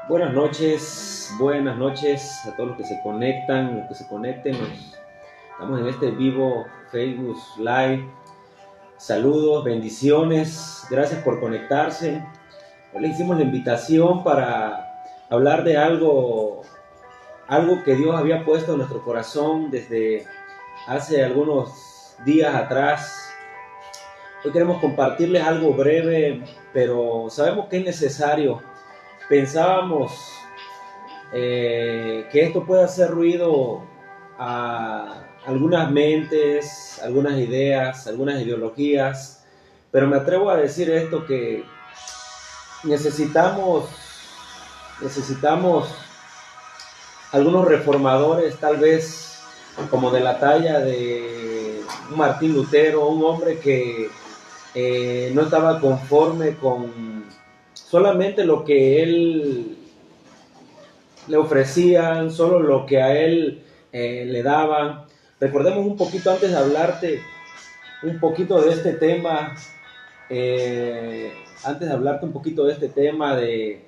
Buenas noches a todos los que se conectan, los que se conecten. Estamos en este vivo Facebook Live. Saludos, bendiciones, gracias por conectarse. Hoy le hicimos la invitación para hablar de algo que Dios había puesto en nuestro corazón desde hace algunos días atrás. Hoy queremos compartirles algo breve, pero sabemos que es necesario. Pensábamos que esto puede hacer ruido a algunas mentes, algunas ideas, algunas ideologías, pero me atrevo a decir esto, que necesitamos algunos reformadores, tal vez como de la talla de un Martín Lutero, un hombre que no estaba conforme con solamente lo que él le ofrecían, solo lo que a él le daban. Recordemos un poquito, antes de hablarte un poquito de este tema, de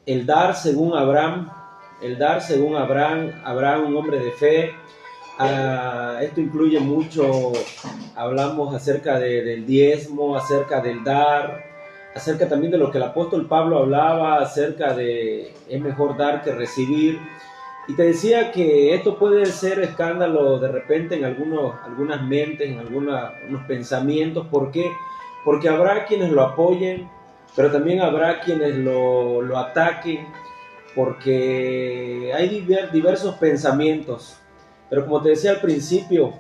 el dar según Abraham, Abraham, un hombre de fe. Esto incluye mucho, hablamos acerca del diezmo, acerca del dar, acerca también de lo que el apóstol Pablo hablaba, acerca de es mejor dar que recibir. Y te decía que esto puede ser escándalo de repente en algunas mentes, en unos pensamientos. ¿Por qué? Porque habrá quienes lo apoyen, pero también habrá quienes lo ataquen, porque hay diversos pensamientos. Pero como te decía al principio,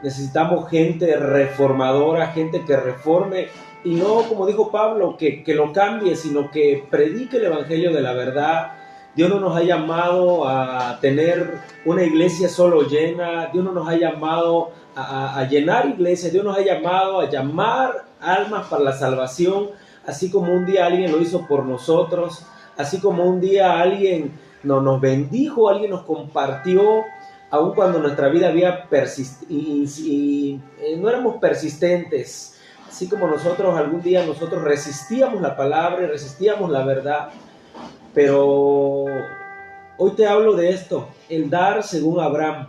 necesitamos gente reformadora, gente que reforme, y no, como dijo Pablo, que lo cambie, sino que predique el evangelio de la verdad. Dios no nos ha llamado a tener una iglesia solo llena. Dios no nos ha llamado a llenar iglesias. Dios nos ha llamado a llamar almas para la salvación, así como un día alguien lo hizo por nosotros, así como un día alguien nos bendijo, alguien nos compartió, aun cuando nuestra vida había no éramos persistentes, así como algún día nosotros resistíamos la palabra y resistíamos la verdad. Pero hoy te hablo de esto, el dar según Abraham,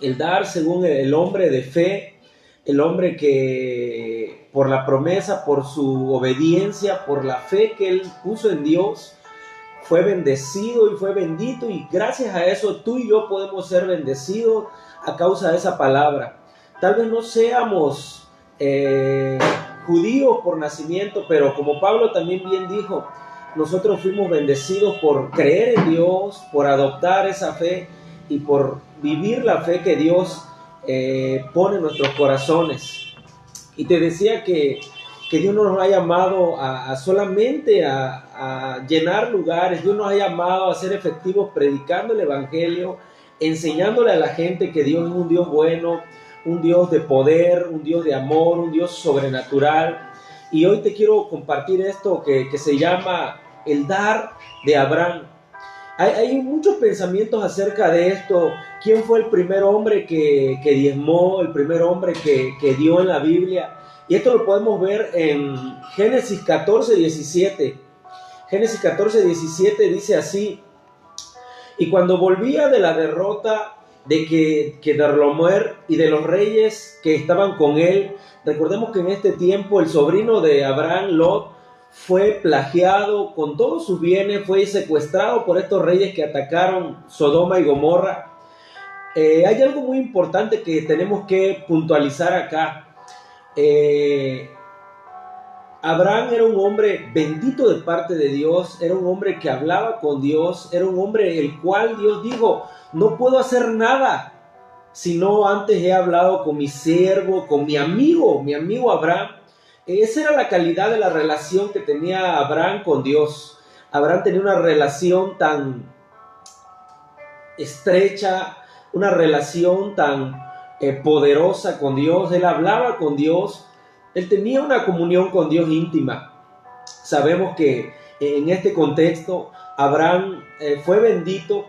el dar según el hombre de fe, el hombre que por la promesa, por su obediencia, por la fe que él puso en Dios, fue bendecido y fue bendito, y gracias a eso tú y yo podemos ser bendecidos a causa de esa palabra. Tal vez no seamos judíos por nacimiento, pero como Pablo también bien dijo, nosotros fuimos bendecidos por creer en Dios, por adoptar esa fe y por vivir la fe que Dios pone en nuestros corazones. Y te decía que Dios no nos ha llamado solamente a llenar lugares. Dios nos ha llamado a ser efectivos predicando el evangelio, enseñándole a la gente que Dios es un Dios bueno, un Dios de poder, un Dios de amor, un Dios sobrenatural. Y hoy te quiero compartir esto que se llama el dar de Abraham. Hay muchos pensamientos acerca de esto. ¿Quién fue el primer hombre que diezmó, el primer hombre que dio en la Biblia? Y esto lo podemos ver en Génesis 14, 17. Génesis 14, 17 dice así: y cuando volvía de la derrota de Kedorlaomer y de los reyes que estaban con él, recordemos que en este tiempo el sobrino de Abraham, Lot, fue plagiado con todos sus bienes, fue secuestrado por estos reyes que atacaron Sodoma y Gomorra. Hay algo muy importante que tenemos que puntualizar acá. Abraham era un hombre bendito de parte de Dios, era un hombre que hablaba con Dios, era un hombre el cual Dios dijo: no puedo hacer nada si no antes he hablado con mi siervo, con mi amigo Abraham. Esa era la calidad de la relación que tenía Abraham con Dios. Abraham tenía una relación tan estrecha, una relación tan poderosa con Dios. Él hablaba con Dios, él tenía una comunión con Dios íntima. Sabemos que en este contexto Abraham fue bendito,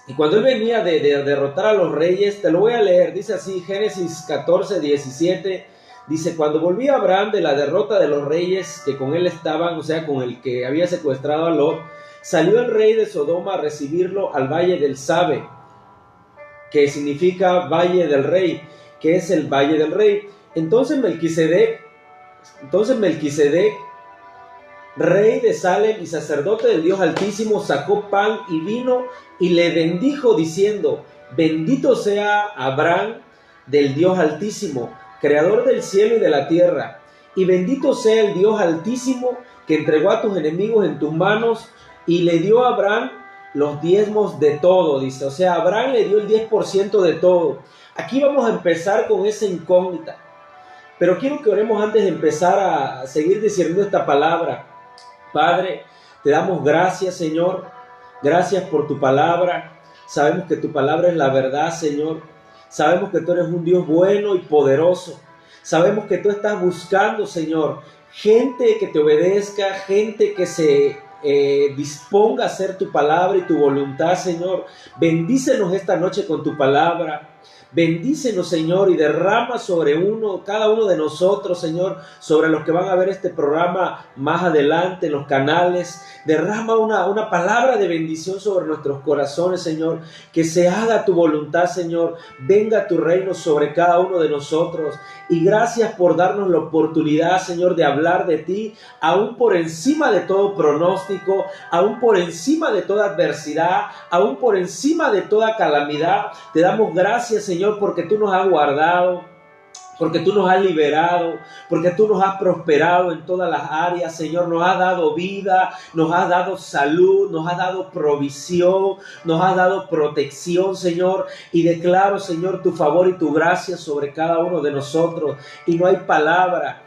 y cuando él venía de derrotar a los reyes, te lo voy a leer, dice así, Génesis 14, 17, Dice, cuando volvía Abraham de la derrota de los reyes que con él estaban, o sea, con el que había secuestrado a Lot, salió el rey de Sodoma a recibirlo al valle del Sabe, que significa valle del rey, que es el valle del rey. Entonces Melquisedec, rey de Salem y sacerdote del Dios Altísimo, sacó pan y vino y le bendijo diciendo, bendito sea Abraham del Dios Altísimo, creador del cielo y de la tierra, y bendito sea el Dios Altísimo que entregó a tus enemigos en tus manos y le dio a Abraham los diezmos de todo, dice. O sea, Abraham le dio el 10% de todo. Aquí vamos a empezar con esa incógnita, pero quiero que oremos antes de empezar a seguir discerniendo esta palabra. Padre, te damos gracias, Señor. Gracias por tu palabra. Sabemos que tu palabra es la verdad, Señor. Sabemos que tú eres un Dios bueno y poderoso. Sabemos que tú estás buscando, Señor, gente que te obedezca, gente que se disponga a hacer tu palabra y tu voluntad, Señor. Bendícenos esta noche con tu palabra. Bendícenos, Señor, y derrama sobre cada uno de nosotros, Señor, sobre los que van a ver este programa más adelante en los canales. Derrama una palabra de bendición sobre nuestros corazones, Señor. Que se haga tu voluntad, Señor. Venga tu reino sobre cada uno de nosotros. Y gracias por darnos la oportunidad, Señor, de hablar de ti, aún por encima de todo pronóstico, aún por encima de toda adversidad, aún por encima de toda calamidad. Te damos gracias, Señor, porque tú nos has guardado, porque tú nos has liberado, porque tú nos has prosperado en todas las áreas, Señor. Nos has dado vida, nos has dado salud, nos has dado provisión, nos has dado protección, Señor. Y declaro, Señor, tu favor y tu gracia sobre cada uno de nosotros. Y no hay palabra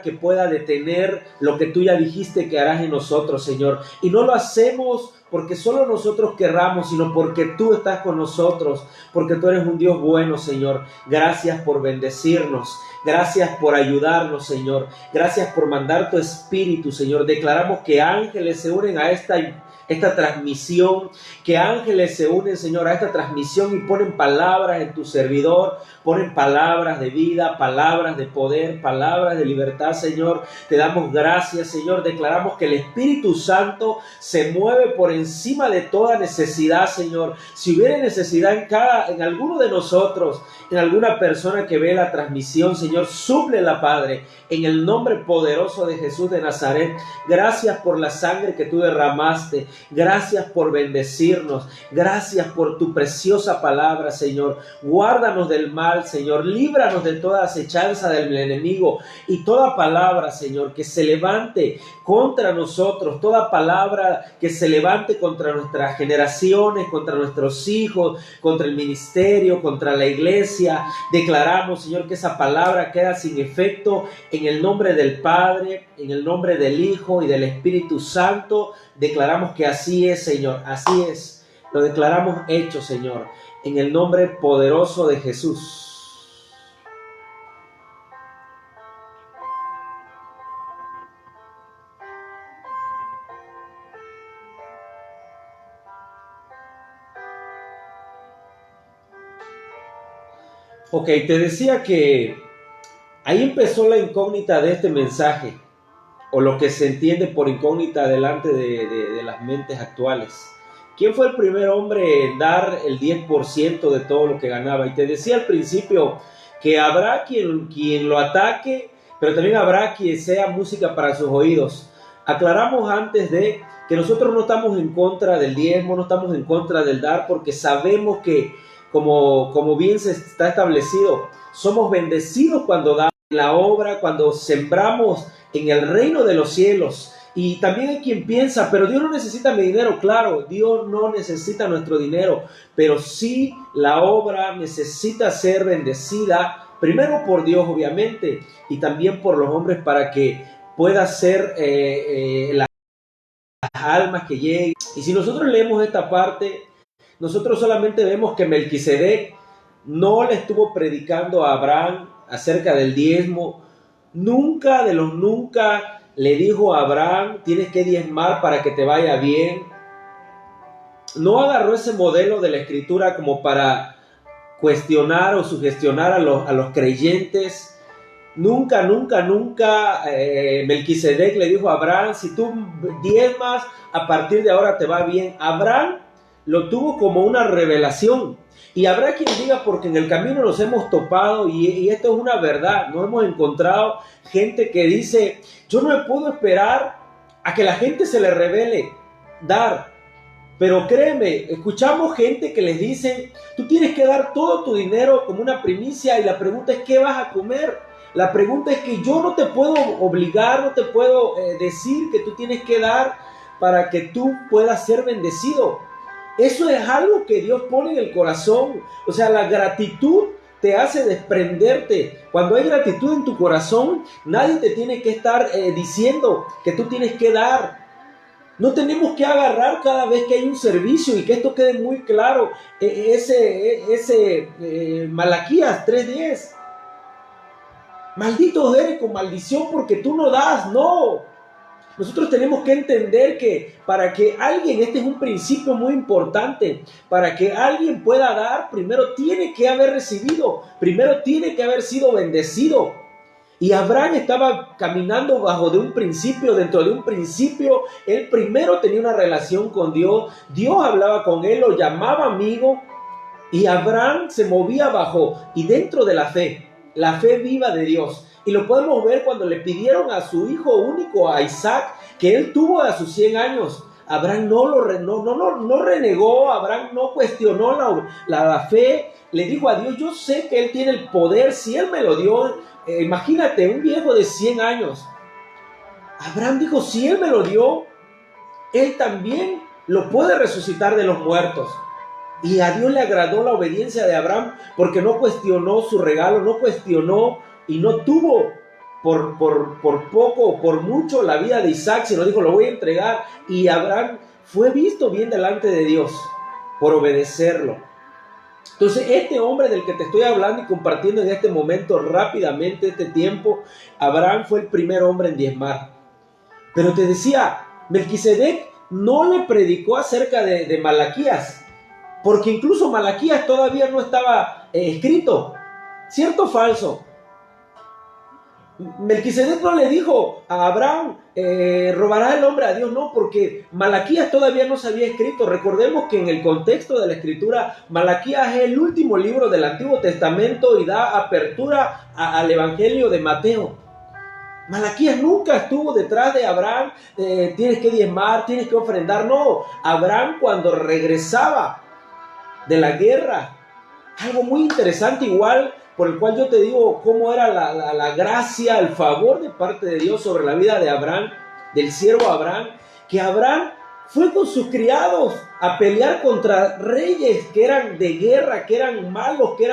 que pueda detener lo que tú ya dijiste que harás en nosotros, Señor. Y no lo hacemos porque solo nosotros querramos, sino porque tú estás con nosotros, porque tú eres un Dios bueno, Señor. Gracias por bendecirnos, gracias por ayudarnos, Señor. Gracias por mandar tu Espíritu, Señor. Declaramos que ángeles se unen a esta transmisión, que ángeles se unen, Señor, a esta transmisión y ponen palabras en tu servidor, ponen palabras de vida, palabras de poder, palabras de libertad, Señor. Te damos gracias, Señor. Declaramos que el Espíritu Santo se mueve por encima de toda necesidad, Señor. Si hubiera necesidad en alguno de nosotros, en alguna persona que ve la transmisión, Señor, súplela, Padre, en el nombre poderoso de Jesús de Nazaret. Gracias por la sangre que tú derramaste. Gracias por bendecirnos. Gracias por tu preciosa palabra, Señor. Guárdanos del mal, Señor. Líbranos de toda acechanza del enemigo y toda palabra, Señor, que se levante contra nosotros, toda palabra que se levante contra nuestras generaciones, contra nuestros hijos, contra el ministerio, contra la iglesia. Declaramos, Señor, que esa palabra queda sin efecto en el nombre del Padre, en el nombre del Hijo y del Espíritu Santo. Declaramos que así es, Señor, así es. Lo declaramos hecho, Señor, en el nombre poderoso de Jesús. Ok, te decía que ahí empezó la incógnita de este mensaje, o lo que se entiende por incógnita delante de las mentes actuales. ¿Quién fue el primer hombre en dar el 10% de todo lo que ganaba? Y te decía al principio que habrá quien lo ataque, pero también habrá quien sea música para sus oídos. Aclaramos antes de que nosotros no estamos en contra del diezmo, no estamos en contra del dar, porque sabemos que, como bien se está establecido, somos bendecidos cuando damos la obra, cuando sembramos en el reino de los cielos. Y también hay quien piensa, pero Dios no necesita mi dinero. Claro, Dios no necesita nuestro dinero, pero sí la obra necesita ser bendecida, primero por Dios, obviamente, y también por los hombres, para que pueda ser las almas que lleguen. Y si nosotros leemos esta parte, nosotros solamente vemos que Melquisedec no le estuvo predicando a Abraham acerca del diezmo. Nunca de los nunca le dijo a Abraham, tienes que diezmar para que te vaya bien. No agarró ese modelo de la Escritura como para cuestionar o sugestionar a los creyentes. Nunca, nunca, nunca Melquisedec le dijo a Abraham, si tú diezmas, a partir de ahora te va bien. Abraham lo tuvo como una revelación. Y habrá quien diga, porque en el camino nos hemos topado, y esto es una verdad, nos hemos encontrado gente que dice, yo no me puedo esperar a que la gente se le revele dar. Pero créeme, escuchamos gente que les dicen, tú tienes que dar todo tu dinero como una primicia, y la pregunta es, ¿qué vas a comer? La pregunta es que yo no te puedo obligar, no te puedo decir que tú tienes que dar para que tú puedas ser bendecido. Eso es algo que Dios pone en el corazón. O sea, la gratitud te hace desprenderte. Cuando hay gratitud en tu corazón, nadie te tiene que estar diciendo que tú tienes que dar. No tenemos que agarrar cada vez que hay un servicio, y que esto quede muy claro. Malaquías 3:10. Maldito eres con maldición porque tú no das, no. Nosotros tenemos que entender que para que alguien, este es un principio muy importante, para que alguien pueda dar, primero tiene que haber recibido, primero tiene que haber sido bendecido. Y Abraham estaba caminando bajo de un principio, dentro de un principio. Él primero tenía una relación con Dios, Dios hablaba con él, lo llamaba amigo, y Abraham se movía bajo y dentro de la fe viva de Dios. Y lo podemos ver cuando le pidieron a su hijo único, a Isaac, que él tuvo a sus 100 años. Abraham no renegó, Abraham no cuestionó la fe. Le dijo a Dios, yo sé que él tiene el poder, si él me lo dio. Imagínate, un viejo de 100 años. Abraham dijo, si él me lo dio, él también lo puede resucitar de los muertos. Y a Dios le agradó la obediencia de Abraham, porque no cuestionó su regalo, no cuestionó y no tuvo por poco o por mucho la vida de Isaac, sino dijo, lo voy a entregar. Y Abraham fue visto bien delante de Dios por obedecerlo. Entonces, este hombre del que te estoy hablando y compartiendo en este momento rápidamente, este tiempo, Abraham fue el primer hombre en diezmar. Pero te decía, Melquisedec no le predicó acerca de Malaquías, porque incluso Malaquías todavía no estaba escrito. ¿Cierto o falso? Melquisedec no le dijo a Abraham, robará el hombre a Dios, no, porque Malaquías todavía no se había escrito. Recordemos que en el contexto de la escritura, Malaquías es el último libro del Antiguo Testamento y da apertura al Evangelio de Mateo. Malaquías nunca estuvo detrás de Abraham, tienes que diezmar, tienes que ofrendar. No, Abraham cuando regresaba de la guerra, algo muy interesante igual, por el cual yo te digo cómo era la gracia, el favor de parte de Dios sobre la vida de Abraham, del siervo Abraham, que Abraham fue con sus criados a pelear contra reyes que eran de guerra, que eran malos, que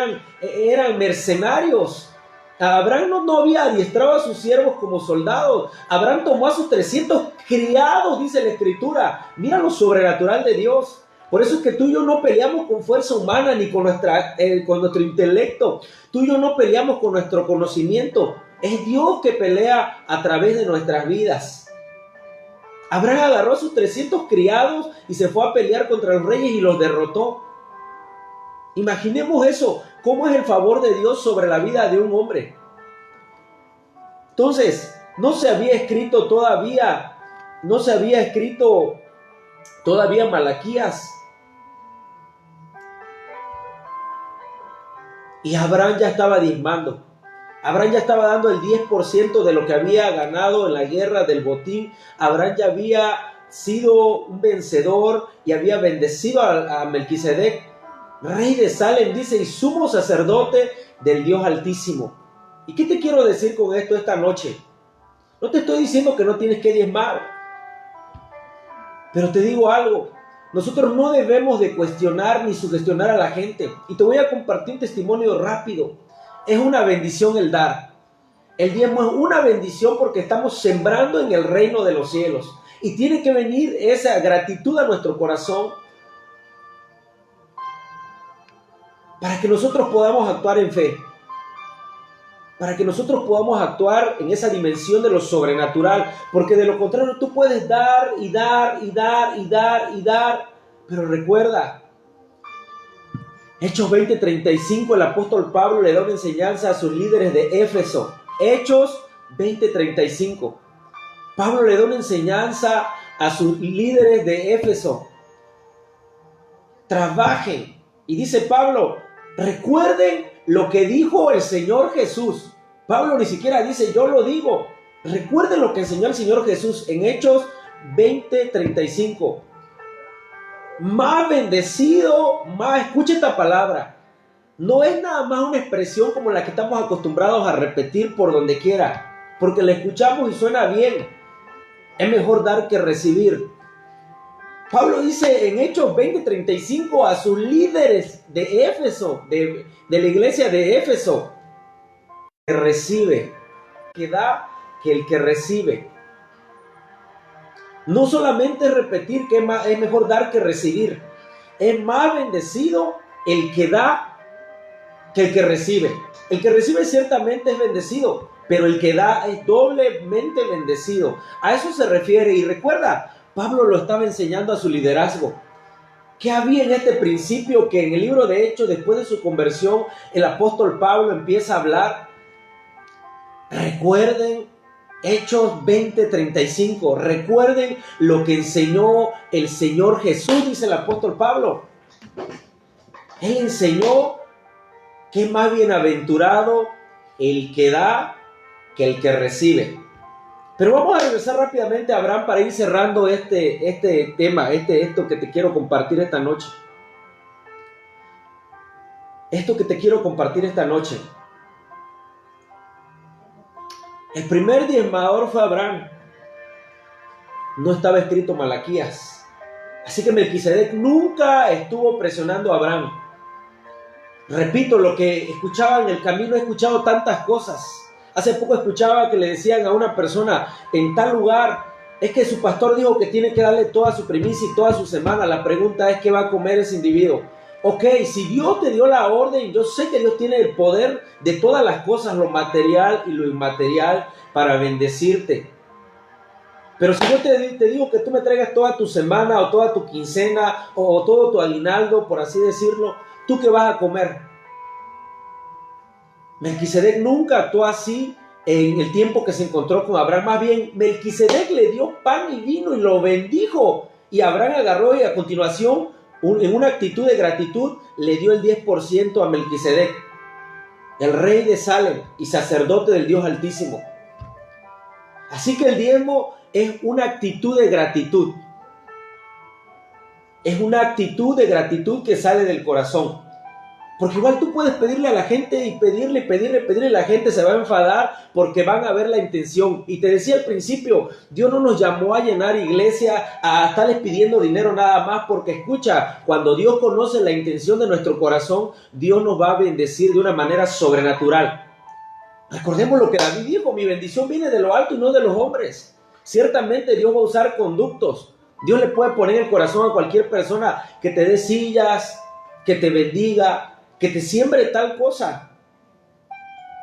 eran mercenarios. Abraham no había adiestrado a sus siervos como soldados. Abraham tomó a sus 300 criados, dice la Escritura. Mira lo sobrenatural de Dios. Por eso es que tú y yo no peleamos con fuerza humana ni con nuestro intelecto. Tú y yo no peleamos con nuestro conocimiento. Es Dios que pelea a través de nuestras vidas. Abraham agarró a sus 300 criados y se fue a pelear contra los reyes y los derrotó. Imaginemos eso, cómo es el favor de Dios sobre la vida de un hombre. Entonces, no se había escrito todavía Malaquías. Y Abraham ya estaba diezmando. Abraham ya estaba dando el 10% de lo que había ganado en la guerra del botín. Abraham ya había sido un vencedor y había bendecido a Melquisedec, rey de Salem, dice, y sumo sacerdote del Dios Altísimo. ¿Y qué te quiero decir con esto esta noche? No te estoy diciendo que no tienes que diezmar, pero te digo algo. Nosotros no debemos de cuestionar ni sugestionar a la gente. Y te voy a compartir un testimonio rápido. Es una bendición el dar. El diezmo es una bendición porque estamos sembrando en el reino de los cielos. Y tiene que venir esa gratitud a nuestro corazón para que nosotros podamos actuar en fe. Para que nosotros podamos actuar en esa dimensión de lo sobrenatural, porque de lo contrario tú puedes dar y dar y dar y dar y dar, pero recuerda, Hechos 20:35, el apóstol Pablo le da una enseñanza a sus líderes de Éfeso, Hechos 20:35. Pablo le da una enseñanza a sus líderes de Éfeso. Trabajen. Y dice Pablo, recuerden lo que dijo el Señor Jesús. Pablo ni siquiera dice, yo lo digo. Recuerden lo que enseñó el Señor Jesús en Hechos 20:35. Más bendecido, más, escucha esta palabra. No es nada más una expresión como la que estamos acostumbrados a repetir por donde quiera, porque la escuchamos y suena bien. Es mejor dar que recibir. Pablo dice en Hechos 20:35 a sus líderes de Éfeso, de la iglesia de Éfeso, que recibe, que da, que el que recibe. No solamente repetir que es mejor dar que recibir. Es más bendecido el que da que el que recibe. El que recibe ciertamente es bendecido, pero el que da es doblemente bendecido. A eso se refiere. Y recuerda, Pablo lo estaba enseñando a su liderazgo. ¿Qué había en este principio que en el libro de Hechos, después de su conversión, el apóstol Pablo empieza a hablar? Recuerden Hechos 20:35. Recuerden lo que enseñó el Señor Jesús, dice el apóstol Pablo. Él enseñó que es más bienaventurado el que da que el que recibe. Pero vamos a regresar rápidamente a Abraham para ir cerrando este tema, esto que te quiero compartir esta noche. Esto que te quiero compartir esta noche. El primer diezmador fue Abraham. No estaba escrito Malaquías. Así que Melquisedec nunca estuvo presionando a Abraham. Repito, lo que escuchaba en el camino, he escuchado tantas cosas. Hace poco escuchaba que le decían a una persona en tal lugar, es que su pastor dijo que tiene que darle toda su primicia y toda su semana. La pregunta es, ¿qué va a comer ese individuo? Ok, si Dios te dio la orden, yo sé que Dios tiene el poder de todas las cosas, lo material y lo inmaterial, para bendecirte. Pero si yo te digo que tú me traigas toda tu semana o toda tu quincena o todo tu aguinaldo, por así decirlo, ¿tú qué vas a comer? Melquisedec nunca actuó así en el tiempo que se encontró con Abraham. Más bien, Melquisedec le dio pan y vino y lo bendijo. Y Abraham agarró y a continuación, en una actitud de gratitud, le dio el 10% a Melquisedec, el rey de Salem y sacerdote del Dios Altísimo. Así que el diezmo es una actitud de gratitud. Es una actitud de gratitud que sale del corazón. Porque igual tú puedes pedirle a la gente y pedirle, la gente se va a enfadar porque van a ver la intención. Y te decía al principio, Dios no nos llamó a llenar iglesia, a estarles pidiendo dinero nada más, porque escucha, cuando Dios conoce la intención de nuestro corazón, Dios nos va a bendecir de una manera sobrenatural. Recordemos lo que David dijo, mi bendición viene de lo alto y no de los hombres. Ciertamente Dios va a usar conductos. Dios le puede poner en el corazón a cualquier persona que te dé sillas, que te bendiga, que te siembre tal cosa.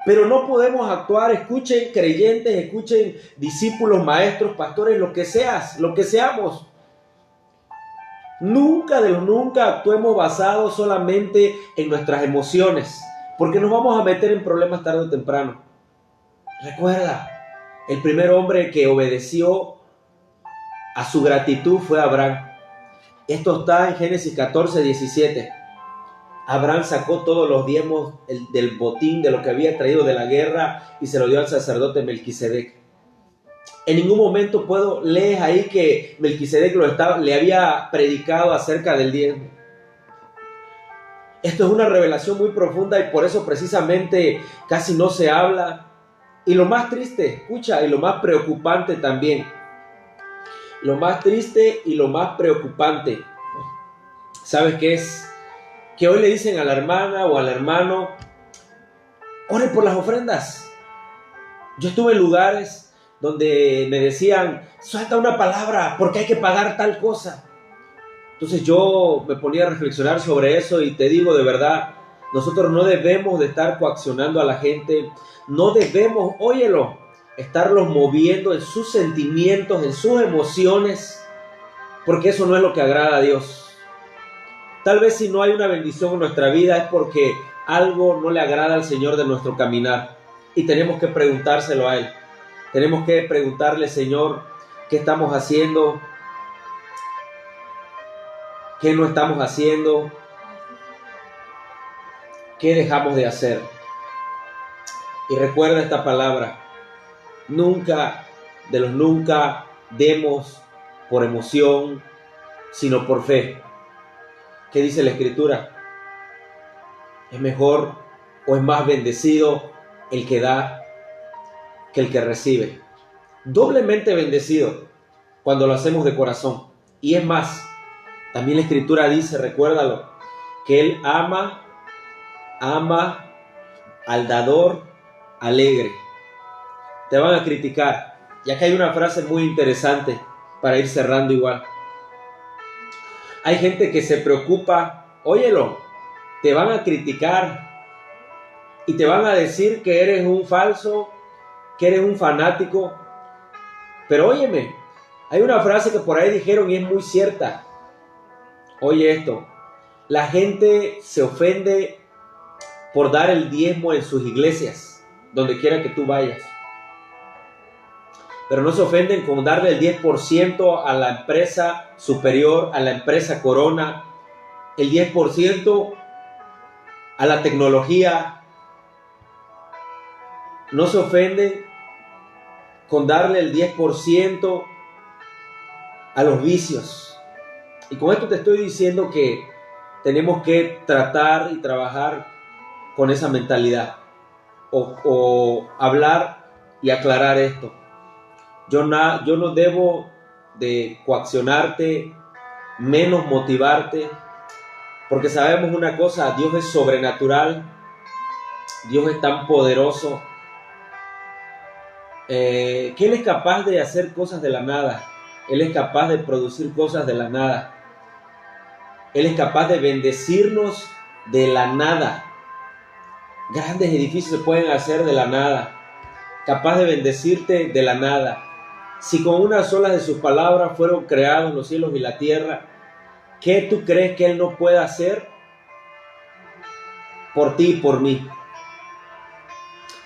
Pero no podemos actuar, escuchen creyentes, escuchen discípulos, maestros, pastores, lo que seas, lo que seamos. Nunca actuemos basados solamente en nuestras emociones, porque nos vamos a meter en problemas tarde o temprano. Recuerda, el primer hombre que obedeció a su gratitud fue Abraham. Esto está en Génesis 14:17. Abraham sacó todos los diezmos del botín de lo que había traído de la guerra y se lo dio al sacerdote Melquisedec. En ningún momento lees ahí que Melquisedec le había predicado acerca del diezmo. Esto es una revelación muy profunda y por eso precisamente casi no se habla. Y lo más triste, escucha, y lo más preocupante también. Lo más triste y lo más preocupante, ¿sabes qué es? Que hoy le dicen a la hermana o al hermano, ore por las ofrendas. Yo estuve en lugares donde me decían, suelta una palabra porque hay que pagar tal cosa. Entonces yo me ponía a reflexionar sobre eso y te digo de verdad, nosotros no debemos de estar coaccionando a la gente, no debemos, óyelo, estarlos moviendo en sus sentimientos, en sus emociones, porque eso no es lo que agrada a Dios. Tal vez si no hay una bendición en nuestra vida es porque algo no le agrada al Señor de nuestro caminar. y tenemos que preguntárselo a Él. Tenemos que preguntarle, Señor, ¿qué estamos haciendo? ¿Qué no estamos haciendo? ¿Qué dejamos de hacer? Y recuerda esta palabra: nunca, de los nunca, demos por emoción, sino por fe. ¿Qué dice la Escritura? Es mejor o es más bendecido el que da que el que recibe. Doblemente bendecido cuando lo hacemos de corazón. Y es más, también la Escritura dice, recuérdalo, que Él ama al dador alegre. Te van a criticar. Y acá hay una frase muy interesante para ir cerrando igual. Hay gente que se preocupa, óyelo, te van a criticar y te van a decir que eres un falso, que eres un fanático. Pero óyeme, hay una frase que por ahí dijeron y es muy cierta. Oye esto, la gente se ofende por dar el diezmo en sus iglesias, donde quiera que tú vayas. Pero no se ofenden con darle el 10% a la empresa superior, a la empresa Corona, el 10% a la tecnología. No se ofenden con darle el 10% a los vicios. Y con esto te estoy diciendo que tenemos que tratar y trabajar con esa mentalidad o hablar y aclarar esto. Yo no debo de coaccionarte, menos motivarte, porque sabemos una cosa: Dios es sobrenatural, Dios es tan poderoso, que Él es capaz de hacer cosas de la nada, Él es capaz de producir cosas de la nada, Él es capaz de bendecirnos de la nada. Grandes edificios se pueden hacer de la nada, capaz de bendecirte de la nada. Si con una sola de sus palabras fueron creados los cielos y la tierra, ¿qué tú crees que Él no puede hacer por ti y por mí?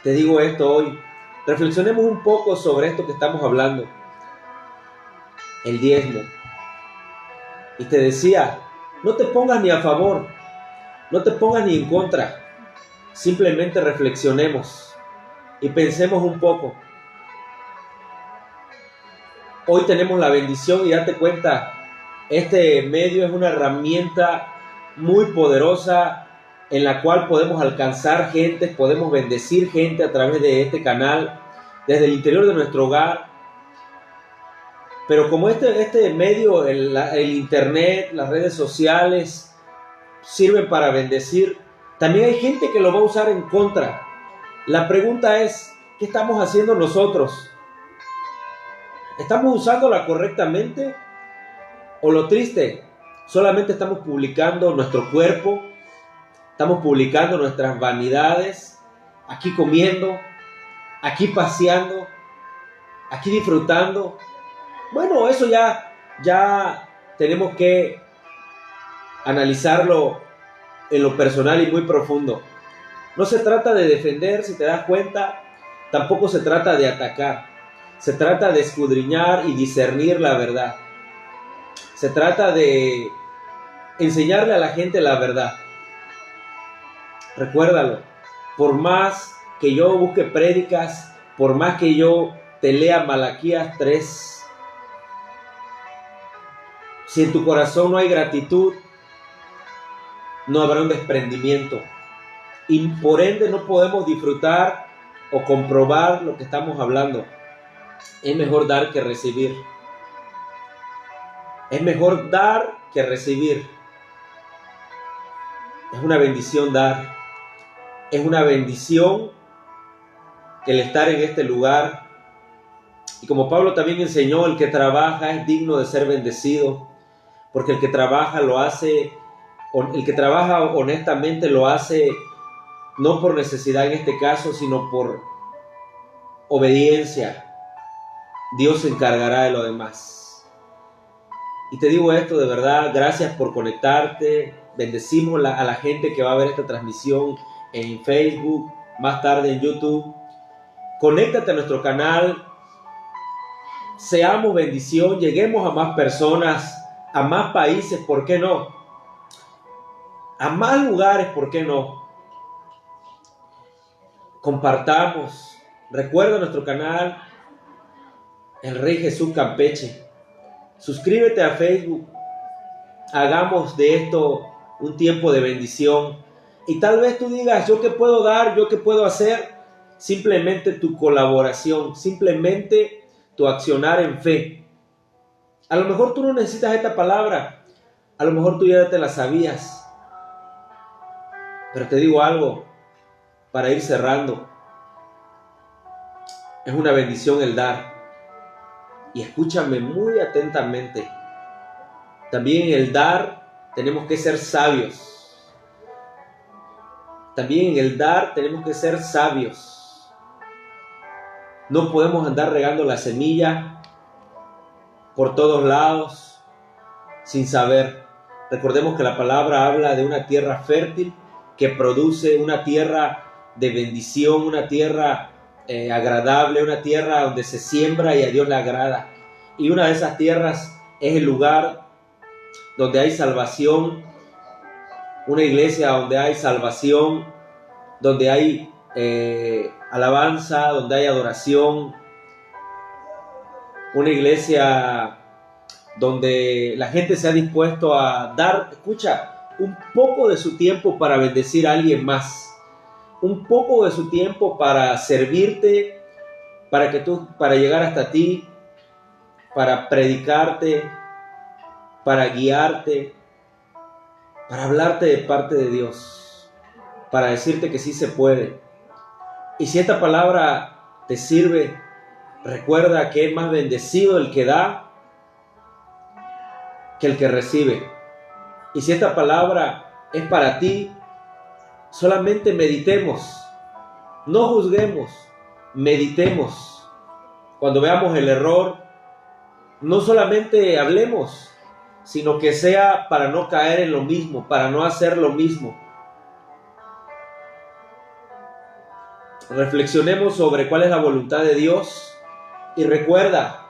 Te digo esto hoy. Reflexionemos un poco sobre esto que estamos hablando. El diezmo. Y te decía, no te pongas ni a favor, no te pongas ni en contra. Simplemente reflexionemos y pensemos un poco. Hoy tenemos la bendición y date cuenta, este medio es una herramienta muy poderosa en la cual podemos alcanzar gente, podemos bendecir gente a través de este canal, desde el interior de nuestro hogar. Pero como este medio, el internet, las redes sociales, sirven para bendecir, también hay gente que lo va a usar en contra. La pregunta es, ¿qué estamos haciendo nosotros? ¿Estamos usándola correctamente? O lo triste, solamente estamos publicando nuestro cuerpo, estamos publicando nuestras vanidades, aquí comiendo, aquí paseando, aquí disfrutando. Bueno, eso ya tenemos que analizarlo en lo personal y muy profundo. No se trata de defender, si te das cuenta, tampoco se trata de atacar. Se trata de escudriñar y discernir la verdad. Se trata de enseñarle a la gente la verdad. Recuérdalo, por más que yo busque prédicas, por más que yo te lea Malaquías 3, si en tu corazón no hay gratitud, no habrá un desprendimiento. Y por ende no podemos disfrutar o comprobar lo que estamos hablando. Es mejor dar que recibir. Es mejor dar que recibir. Es una bendición dar. Es una bendición el estar en este lugar. Y como Pablo también enseñó, el que trabaja es digno de ser bendecido, porque el que trabaja honestamente lo hace no por necesidad en este caso, sino por obediencia. Dios se encargará de lo demás. Y te digo esto de verdad, gracias por conectarte. Bendecimos a la gente que va a ver esta transmisión en Facebook, más tarde en YouTube. Conéctate a nuestro canal, seamos bendición, lleguemos a más personas, a más países, ¿por qué no? A más lugares, ¿por qué no? Compartamos. Recuerda nuestro canal, El Rey Jesús Campeche. Suscríbete a Facebook. Hagamos de esto un tiempo de bendición. Y tal vez tú digas, ¿yo qué puedo dar? ¿Yo qué puedo hacer? Simplemente tu colaboración, simplemente tu accionar en fe. A lo mejor tú no necesitas esta palabra, a lo mejor tú ya te la sabías. Pero te digo algo, para ir cerrando, es una bendición el dar. Y escúchame muy atentamente. También en el dar tenemos que ser sabios. También en el dar tenemos que ser sabios. No podemos andar regando la semilla por todos lados sin saber. Recordemos que la palabra habla de una tierra fértil que produce una tierra de bendición, una tierra agradable, una tierra donde se siembra y a Dios le agrada. Y una de esas tierras es el lugar donde hay salvación, una iglesia donde hay salvación, donde hay alabanza, donde hay adoración, una iglesia donde la gente se ha dispuesto a dar, escucha, un poco de su tiempo para bendecir a alguien más, un poco de su tiempo para servirte, para llegar hasta ti, para predicarte, para guiarte, para hablarte de parte de Dios, para decirte que sí se puede. Y si esta palabra te sirve, recuerda que es más bendecido el que da que el que recibe. Y si esta palabra es para ti, solamente meditemos, no juzguemos, meditemos. Cuando veamos el error, no solamente hablemos, sino que sea para no caer en lo mismo, para no hacer lo mismo. Reflexionemos sobre cuál es la voluntad de Dios y recuerda,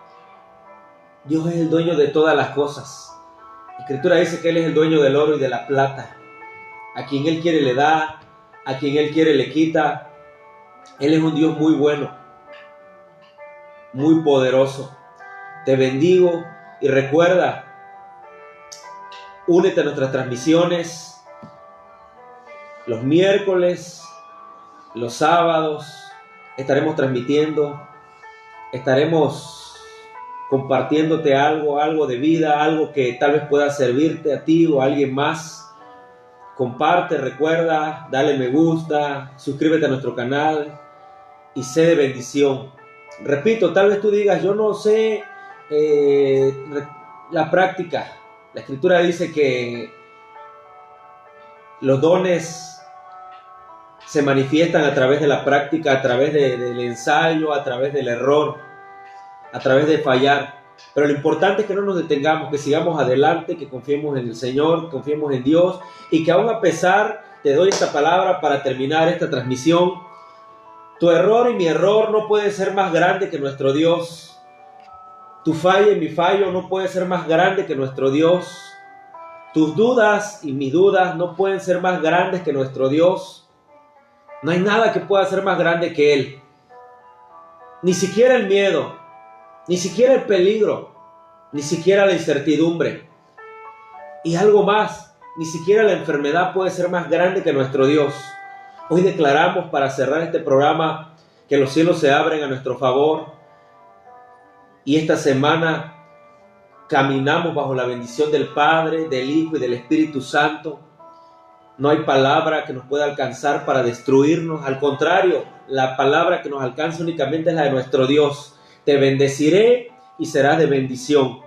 Dios es el dueño de todas las cosas. La Escritura dice que Él es el dueño del oro y de la plata. A quien Él quiere le da, a quien Él quiere le quita. Él es un Dios muy bueno, muy poderoso. Te bendigo y recuerda, únete a nuestras transmisiones los miércoles, los sábados. Estaremos transmitiendo, estaremos compartiéndote algo de vida, algo que tal vez pueda servirte a ti o a alguien más. Comparte, recuerda, dale me gusta, suscríbete a nuestro canal y sé de bendición. Repito, tal vez tú digas, yo no sé la práctica. La Escritura dice que los dones se manifiestan a través de la práctica, a través del ensayo, a través del error, a través de fallar. Pero lo importante es que no nos detengamos, que sigamos adelante, que confiemos en el Señor, confiemos en Dios y que aún a pesar, te doy esta palabra para terminar esta transmisión, tu error y mi error no puede ser más grande que nuestro Dios. Tu falla y mi fallo no puede ser más grande que nuestro Dios. Tus dudas y mis dudas no pueden ser más grandes que nuestro Dios. No hay nada que pueda ser más grande que Él. Ni siquiera el miedo, ni siquiera el peligro, ni siquiera la incertidumbre. Y algo más, ni siquiera la enfermedad puede ser más grande que nuestro Dios. Hoy declaramos para cerrar este programa que los cielos se abren a nuestro favor y esta semana caminamos bajo la bendición del Padre, del Hijo y del Espíritu Santo. No hay palabra que nos pueda alcanzar para destruirnos. Al contrario, la palabra que nos alcanza únicamente es la de nuestro Dios. Te bendeciré y serás de bendición.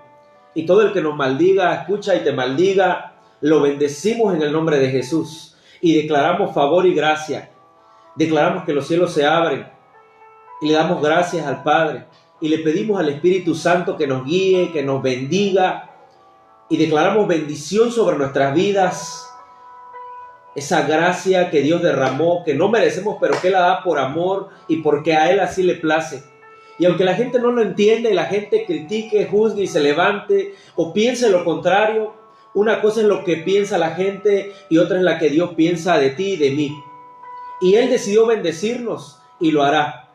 Y todo el que nos maldiga, escucha y te maldiga, lo bendecimos en el nombre de Jesús. Y declaramos favor y gracia. Declaramos que los cielos se abren. Y le damos gracias al Padre. Y le pedimos al Espíritu Santo que nos guíe, que nos bendiga. Y declaramos bendición sobre nuestras vidas. esa gracia que Dios derramó, que no merecemos, pero que Él la da por amor y porque a Él así le place. Y aunque la gente no lo entienda y la gente critique, juzgue y se levante o piense lo contrario, una cosa es lo que piensa la gente y otra es la que Dios piensa de ti y de mí. Y Él decidió bendecirnos y lo hará.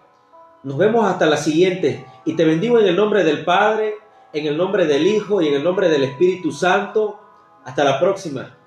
Nos vemos hasta la siguiente. Y te bendigo en el nombre del Padre, en el nombre del Hijo y en el nombre del Espíritu Santo. Hasta la próxima.